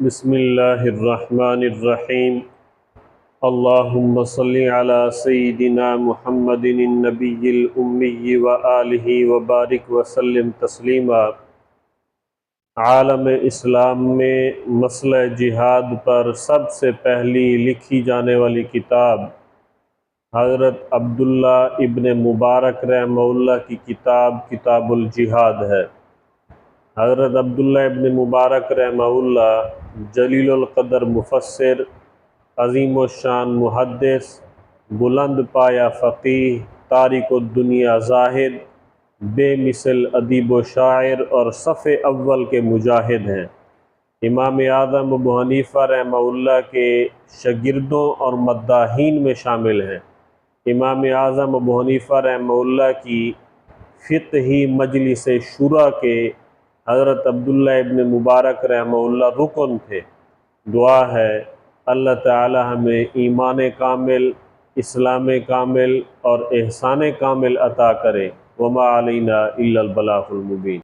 بسم اللہ الرحمن الرحیم۔ اللہم صلی علی سیدنا محمد النبی الامی وآلہ وبارک وسلم تسلیما۔ عالم اسلام میں مسئلہ جہاد پر سب سے پہلی لکھی جانے والی کتاب حضرت عبداللہ ابن مبارک رحمہ اللہ کی کتاب الجہاد ہے۔ حضرت عبداللہ ابن مبارک رحمہ اللہ جلیل القدر مفسر، عظیم الشان محدث، بلند پایہ فقیہ، تارک الدنیا زاہد، بے مثل ادیب و شاعر اور صف اول کے مجاہد ہیں۔ امام اعظم ابو حنیفہ رحمہ اللہ کے شاگردوں اور مداحین میں شامل ہیں۔ امام اعظم ابو حنیفہ رحمہ اللہ کی فقہی مجلس شورا کے حضرت عبداللہ ابن مبارک رحمہ اللہ رکن تھے۔ دعا ہے اللہ تعالی ہمیں ایمان کامل، اسلام کامل اور احسان کامل عطا کرے۔ وما علینا الا البلاغ المبین۔